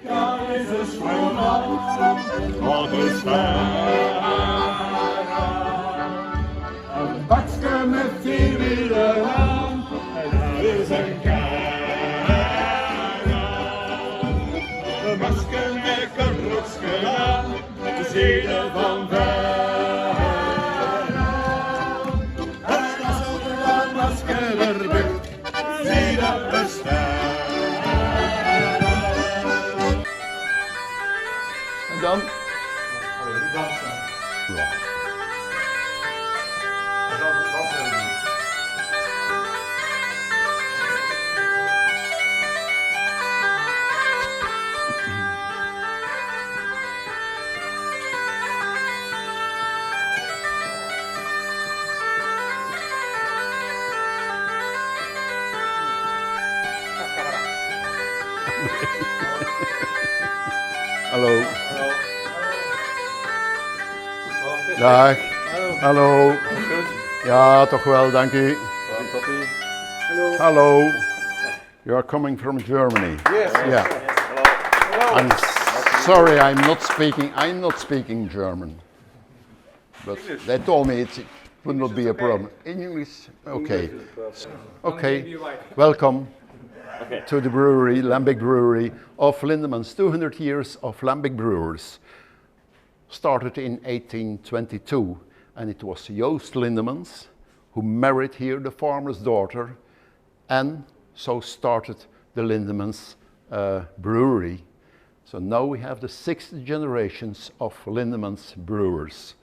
ja is het schoonland, wat is een bakje met 4 wielen aan, dat is een kerel. Een masker met een rotsje aan, de zeden van ver. En als er dat masker erbij, zie dat bestaan. En dan? Dansen. Ja. Hallo. Dag. Hallo. Ja, toch wel, dank u. Hallo. You are coming from Germany. Yes. Yeah. I'm sorry, I'm not speaking German. But they told me it would not be a problem. In English, okay. Okay. Welcome to the brewery, Lambic Brewery of Lindemans. 200 years of Lambic brewers. Started in 1822, and it was Joost Lindemans who married here the farmer's daughter, and so started the Lindemans brewery. So now we have the 6th generations of Lindemans brewers.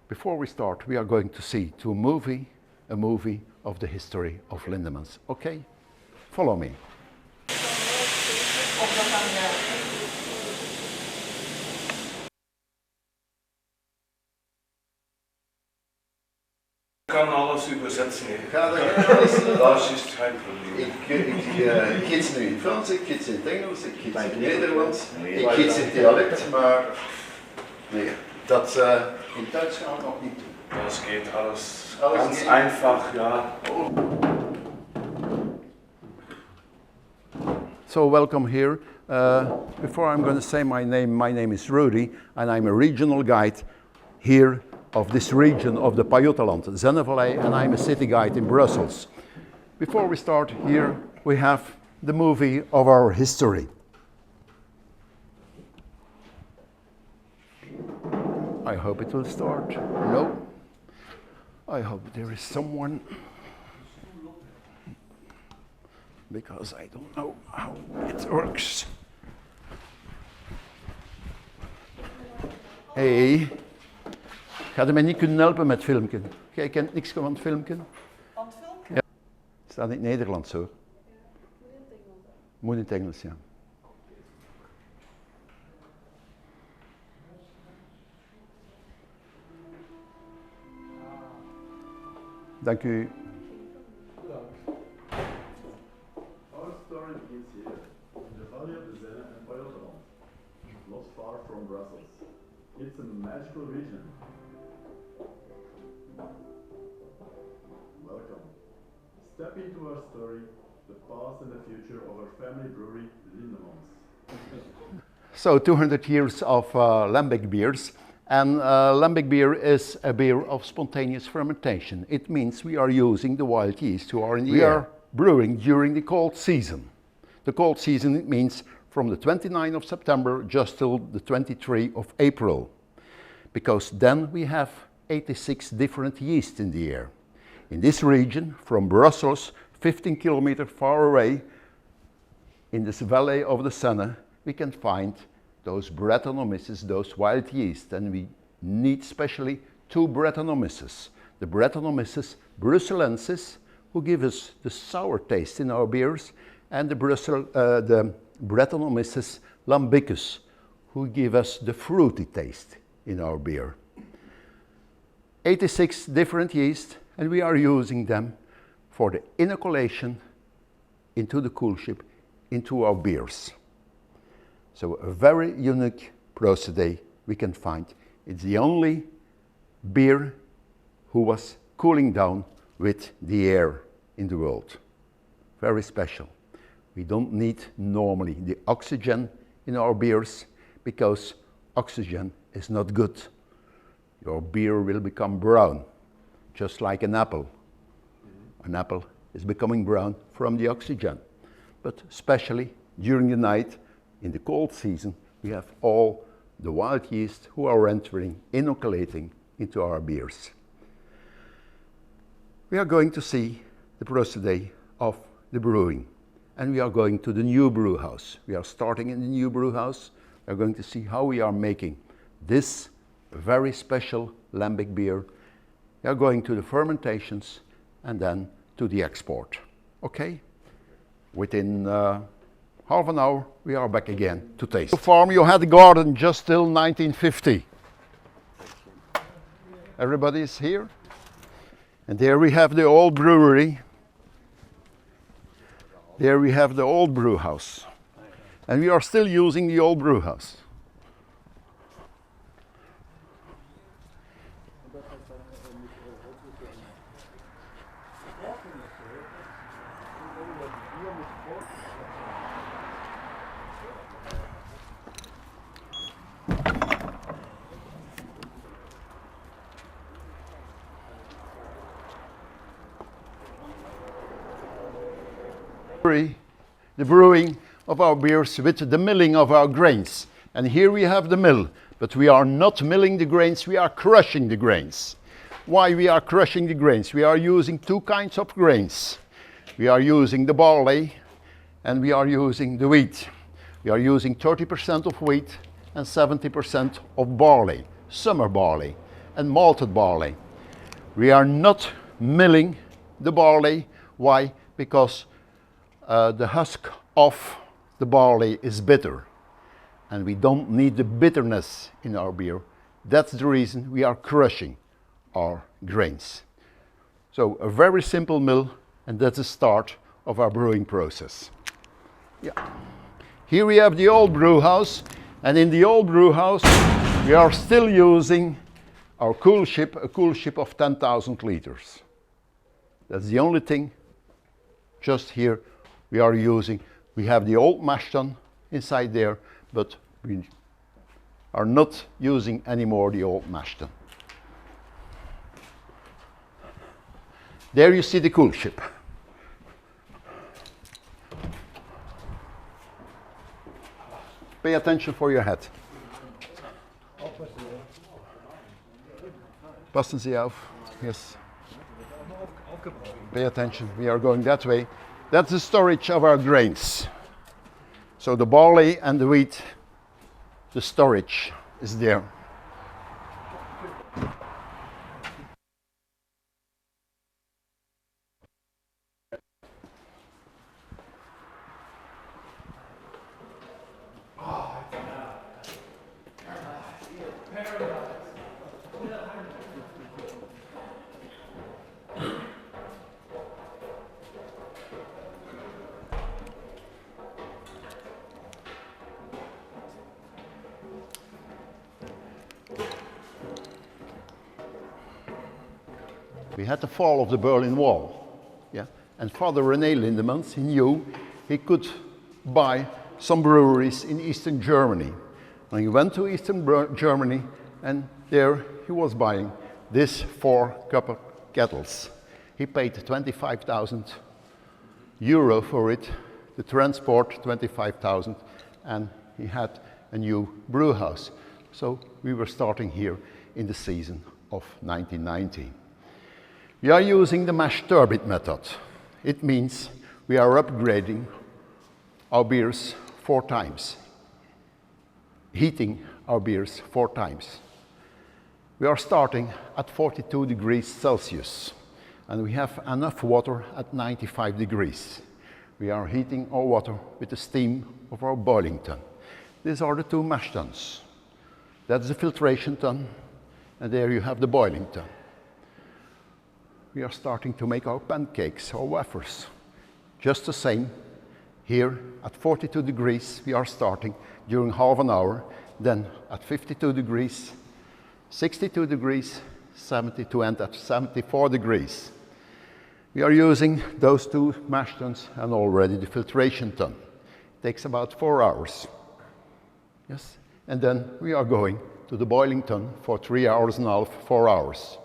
Before we start, we are going to see a movie of the history of Lindemans. Okay? Follow me. Ik kan alles übersetzen. Ga dat is Dat is geen probleem. Ik gids nu in Frans, ik gids in het Engels, ik gids in het Nederlands, ik gids in het dialect, maar nee, dat in Duits gaat nog niet doen. Das geht alles Alles ganz geht. einfach, ja. So welcome here. Before I'm going to say my name is Rudy, and I'm a regional guide here of this region of the Pajottenland, Zennevallei, and I'm a city guide in Brussels. Before we start here, we have the movie of our history. I hope it will start. No. I hope there is someone, because I don't know how it works. Hey, gaat u mij niet kunnen helpen met filmpje? Jij kent niks van het filmpje? Van het filmpje? Ja. Het staat in het Nederlands hoor. Moet in het Engels, ja. Dank u. Our story begins here, in the valley of the Zenne and Pajottenland, not far from Brussels. It's a magical region. Welcome. Step into our story, the past and the future of our family brewery, Lindemans. So 200 years of lambic beers. And lambic beer is a beer of spontaneous fermentation. It means we are using the wild yeast who are in the air. We are brewing during the cold season. The cold season, it means from the 29th of September just till the 23rd of April. Because then we have 86 different yeasts in the air. In this region, from Brussels, 15 kilometers far away, in this valley of the Senne, we can find those Brettanomyces, those wild yeast, and we need specially 2 Brettanomyces. The Brettanomyces bruxellensis, who give us the sour taste in our beers, and the Brettanomyces lambicus, who give us the fruity taste in our beer. 86 different yeast, and we are using them for the inoculation into the coolship, into our beers. So a very unique procedure we can find. It's the only beer who was cooling down with the air in the world. Very special. We don't need normally the oxygen in our beers because oxygen is not good. Your beer will become brown, just like an apple. An apple is becoming brown from the oxygen. But especially during the night, in the cold season, we have all the wild yeast who are entering, inoculating into our beers. We are going to see the procedure of the brewing, and we are going to the new brew house. We are starting in the new brew house. We are going to see how we are making this very special lambic beer. We are going to the fermentations and then to the export. Okay? Within half an hour we are back again to taste. The farm you had a garden just till 1950. Everybody is here. And there we have the old brewery. There we have the old brew house. And we are still using the old brew house. The brewing of our beers with the milling of our grains. And here we have the mill, but we are not milling the grains, we are crushing the grains. Why we are crushing the grains? We are using two kinds of grains. We are using the barley and we are using the wheat. We are using 30% of wheat and 70% of barley, summer barley and malted barley. We are not milling the barley. Why? Because the husk of the barley is bitter and we don't need the bitterness in our beer. That's the reason we are crushing our grains. So a very simple mill, and that's the start of our brewing process. Yeah. Here we have the old brew house, and in the old brew house we are still using our cool ship, a cool ship of 10,000 liters. That's the only thing. Just here we are using, we have the old mash tun inside there, but we are not using anymore the old mash tun. There you see the cool ship. Pay attention for your head. Passen Sie auf. Yes. Pay attention, we are going that way. That's the storage of our grains. So the barley and the wheat, the storage is there. We had the fall of the Berlin Wall, yeah? And Father René Lindemans, he knew he could buy some breweries in Eastern Germany. And he went to Eastern Germany, and there he was buying these 4 copper kettles. He paid 25,000 euro for it, the transport 25,000, and he had a new brew house. So we were starting here in the season of 1990. We are using the mash turbid method. It means we are upgrading our beers 4 times, heating our beers 4 times. We are starting at 42 degrees Celsius, and we have enough water at 95 degrees. We are heating our water with the steam of our boiling tun. These are the 2 mash tuns. That's the filtration tun, and there you have the boiling tun. We are starting to make our pancakes, our wafers. Just the same. Here at 42 degrees we are starting during half an hour, then at 52 degrees, 62 degrees, 72 and at 74 degrees. We are using those 2 mash tuns and already the filtration tun. It takes about 4 hours. Yes. And then we are going to the boiling tun for 3 hours and a half, 4 hours.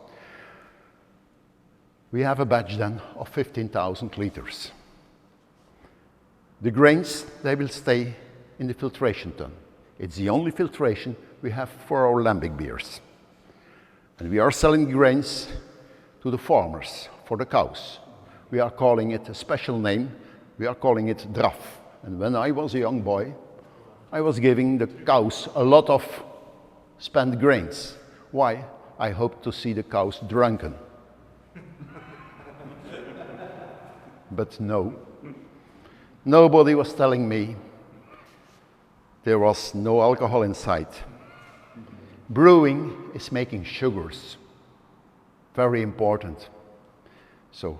We have a batch then of 15,000 liters. The grains, they will stay in the filtration tun. It's the only filtration we have for our lambic beers. And we are selling grains to the farmers, for the cows. We are calling it a special name. We are calling it draf. And when I was a young boy, I was giving the cows a lot of spent grains. Why? I hoped to see the cows drunken. But no. Nobody was telling me there was no alcohol inside. Brewing is making sugars. Very important. So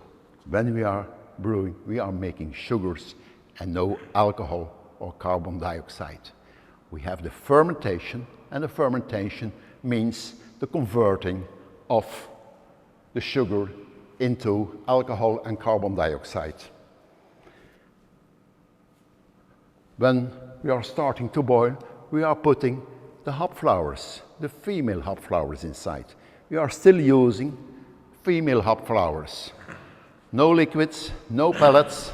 when we are brewing, we are making sugars and no alcohol or carbon dioxide. We have the fermentation, and the fermentation means the converting of the sugar into alcohol and carbon dioxide. When we are starting to boil, we are putting the hop flowers, the female hop flowers inside. We are still using female hop flowers. No liquids, no pellets,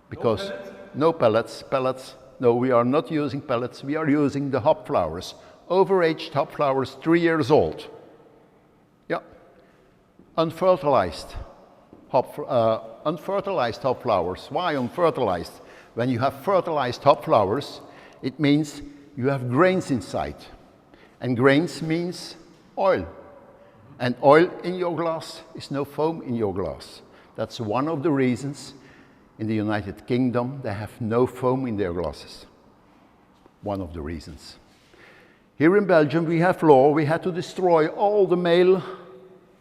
because no pellets, no, we are not using pellets, we are using the hop flowers, overaged hop flowers, 3 years old. Yeah, unfertilized hop flowers. Why unfertilized? When you have fertilized hop flowers, it means you have grains inside, and grains means oil. And oil in your glass is no foam in your glass. That's one of the reasons in the United Kingdom they have no foam in their glasses. One of the reasons. Here in Belgium we have law, we had to destroy all the male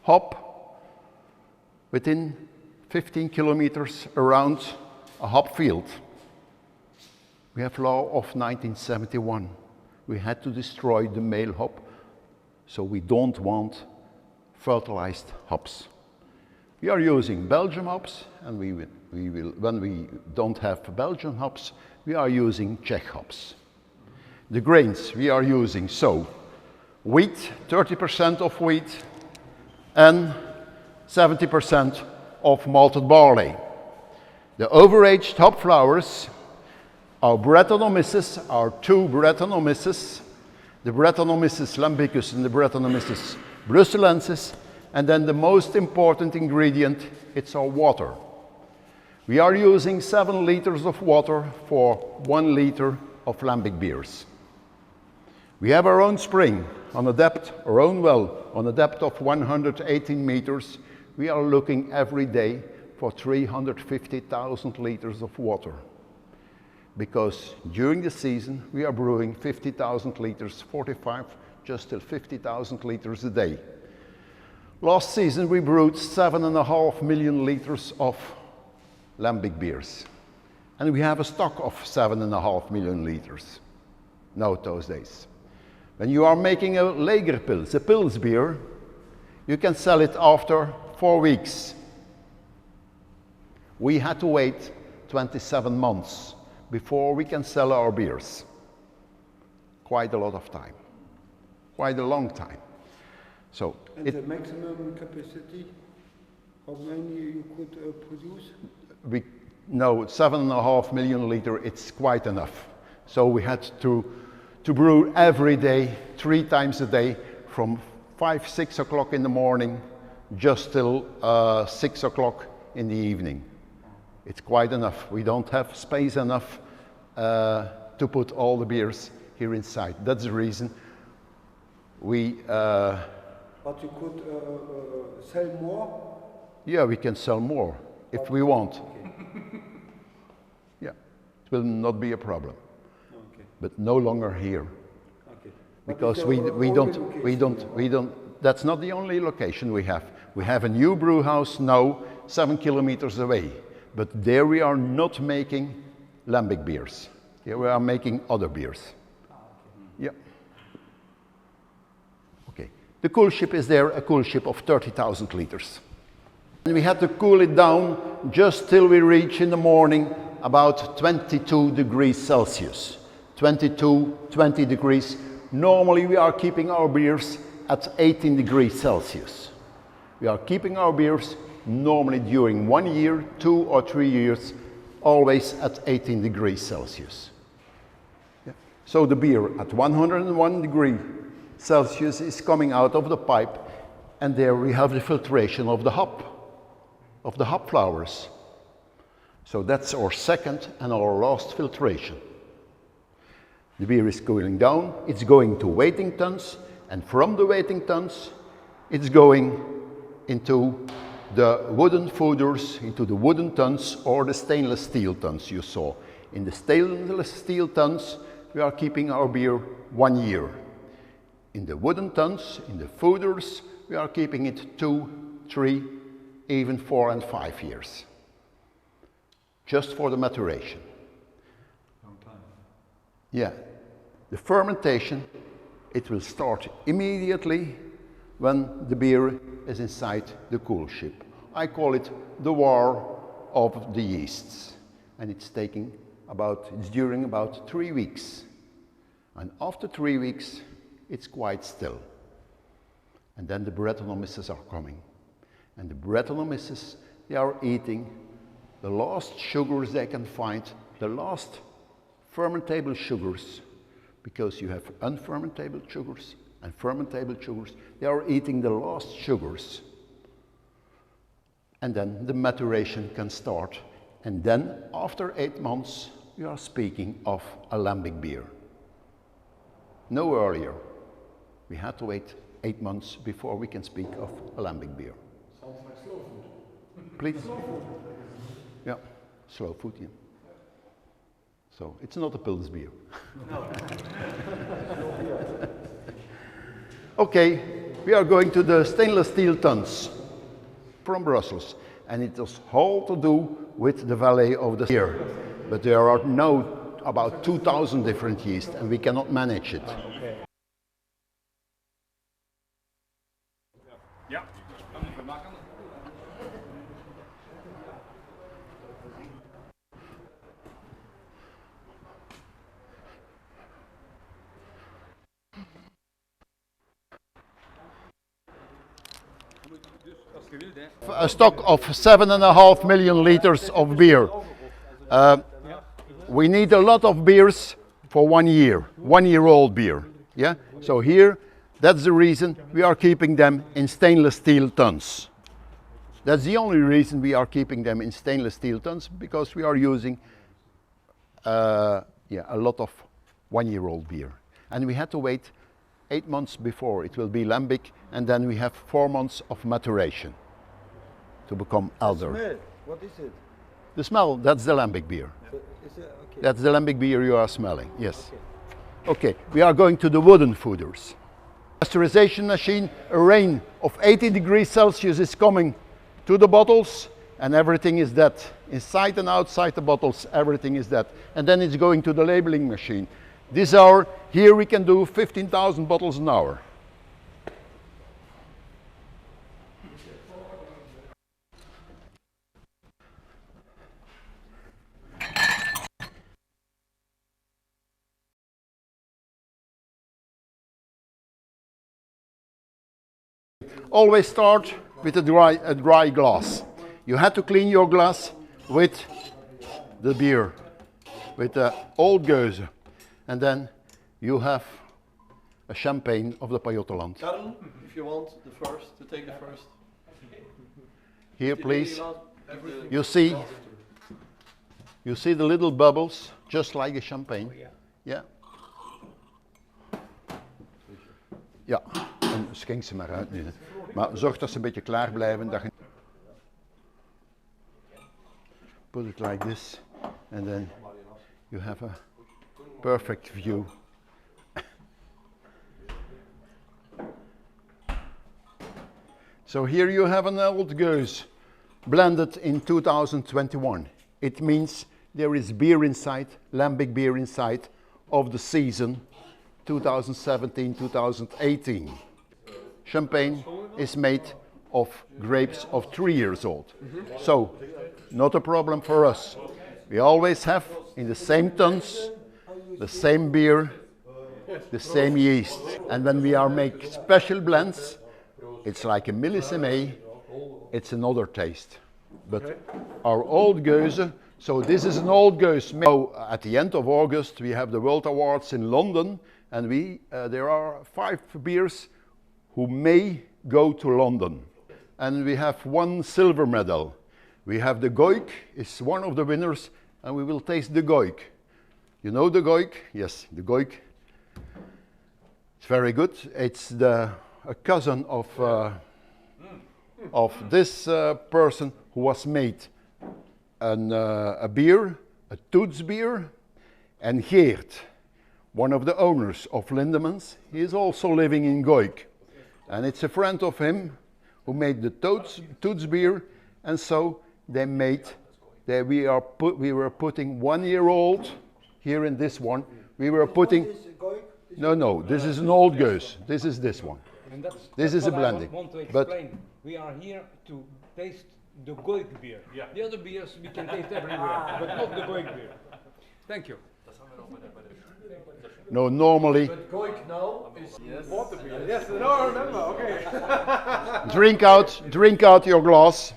hop within 15 kilometers around a hop field. We have law of 1971. We had to destroy the male hop, so we don't want fertilized hops. We are using Belgian hops, and we will, when we don't have Belgian hops, we are using Czech hops. The grains we are using, so wheat, 30% of wheat, and 70% of malted barley. The overaged hop flowers are Brettanomyces, our two Brettanomyces, the Brettanomyces lambicus and the Brettanomyces bruxellensis, and then the most important ingredient, it's our water. We are using 7 liters of water for 1 liter of lambic beers. We have our own spring on a depth, our own well, on a depth of 118 meters. We are looking every day for 350,000 liters of water. Because during the season, we are brewing 50,000 liters, 45, just till 50,000 liters a day. Last season, we brewed 7.5 million liters of lambic beers. And we have a stock of 7.5 million liters now those days. When you are making a Lagerpils, a Pils beer, you can sell it after 4 weeks. We had to wait 27 months before we can sell our beers. Quite a lot of time, quite a long time. So and the maximum capacity, how many you could produce? No, 7.5 million liters, it's quite enough. So we had to brew every day, 3 times a day, from 5, 6 o'clock in the morning, just till 6 o'clock in the evening. It's quite enough. We don't have space enough to put all the beers here inside. That's the reason we... But you could sell more? Yeah, we can sell more if we want. Okay. Yeah, it will not be a problem. Okay. But no longer here. Okay. Because we don't, that's not the only location we have. We have a new brew house now 7 kilometers away. But there we are not making lambic beers. Here we are making other beers. Yeah. Okay. The cool ship is there, a cool ship of 30,000 liters. And we had to cool it down just till we reach in the morning about 22 degrees Celsius. 22, 20 degrees. Normally we are keeping our beers at 18 degrees Celsius. We are keeping our beers normally during 1 year, 2 or 3 years, always at 18 degrees Celsius. Yeah. So the beer at 101 degrees Celsius is coming out of the pipe, and there we have the filtration of the hop flowers. So that's our second and our last filtration. The beer is cooling down, it's going to waiting tuns, and from the waiting tuns, it's going into the wooden foeders, into the wooden tuns or the stainless steel tuns you saw. In the stainless steel tuns, we are keeping our beer 1 year. In the wooden tuns, in the foeders, we are keeping it 2, 3, even 4 and 5 years. Just for the maturation. Long time. Yeah. The fermentation, it will start immediately when the beer is inside the cool ship. I call it the war of the yeasts. And it's during about 3 weeks. And after 3 weeks, it's quite still. And then the Brettanomyces are coming. And the Brettanomyces, they are eating the last sugars they can find, the last fermentable sugars, because you have unfermentable sugars and fermentable sugars. They are eating the last sugars. And then the maturation can start. And then, after 8 months, we are speaking of a lambic beer. No earlier. We had to wait 8 months before we can speak of a lambic beer. Sounds like slow food. Please. Yeah, slow food, yeah. So, it's not a Pils beer. Okay, we are going to the stainless steel tuns from Brussels. And it has all to do with the valley of the beer. But there are now about 2,000 different yeasts, and we cannot manage it. A stock of 7.5 million liters of beer. We need a lot of beers for 1 year, 1-year-old beer. Yeah. So here, that's the reason we are keeping them in stainless steel tuns. That's the only reason we are keeping them in stainless steel tuns, because we are using a lot of 1-year-old beer. And we had to wait 8 months before it will be lambic, and then we have 4 months of maturation to become elder. Smell, what is it? The smell, that's the lambic beer. Is it okay? That's the lambic beer you are smelling, yes. Okay, we are going to the wooden foeders. Pasteurization machine, a rain of 80 degrees Celsius is coming to the bottles, and everything is dead. Inside and outside the bottles, everything is dead. And then it's going to the labeling machine. Here we can do 15,000 bottles an hour. Always start with a dry glass. You have to clean your glass with the beer, with the old Geuze. And then you have a champagne of the Pajottenland. Karel, if you want to take the first. Here, please. You see the little bubbles, just like a champagne. Yeah. Ja, en schenk ze maar uit nu. Maar zorg dat ze een beetje klaar blijven. Dat je... Put it like this, and then you have a perfect view. So here you have an old Geuze blended in 2021. It means there is beer inside, lambic beer inside of the season 2017-2018. Champagne is made of grapes of 3 years old. So, not a problem for us. We always have in the same tons the same beer, the same yeast. And when we are make special blends, it's like a millésime, it's another taste. But our old Geuze, so this is an old Geuze. So at the end of August we have the World Awards in London, and there are 5 beers who may go to London. And we have 1 silver medal. We have the Goik, is one of the winners, and we will taste the Goik. You know the Goik? Yes, the Goik. It's very good. It's a cousin of this person who was made a beer, a Toots beer, and Geert, one of the owners of Lindemans, he is also living in Goik. And it's a friend of him who made the Toots beer, and so we were putting 1-year-old here in this one. We were putting, no, this is an old Geuze. This is this one. And This is a what blending. I want to But explain. We are here to taste the Goik beer. Yeah. The other beers we can taste everywhere, but not the Goik beer. Thank you. no, normally Goik now is water beer. Yes, no, I remember, okay. drink out your glass.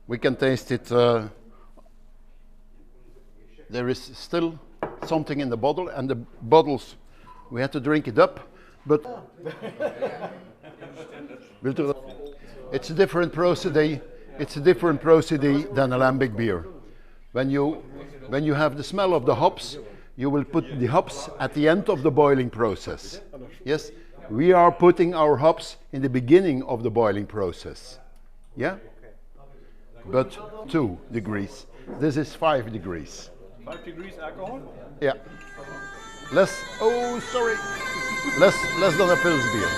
We can taste it. There is still something in the bottle, and the bottles, we had to drink it up, but it's a different procedure. It's a different procedure than alembic beer. When you have the smell of the hops, you will put the hops at the end of the boiling process. Yes, we are putting our hops in the beginning of the boiling process. Yeah, but 2 degrees. This is 5 degrees. 5 degrees alcohol? Yeah. Less than a Pils beer.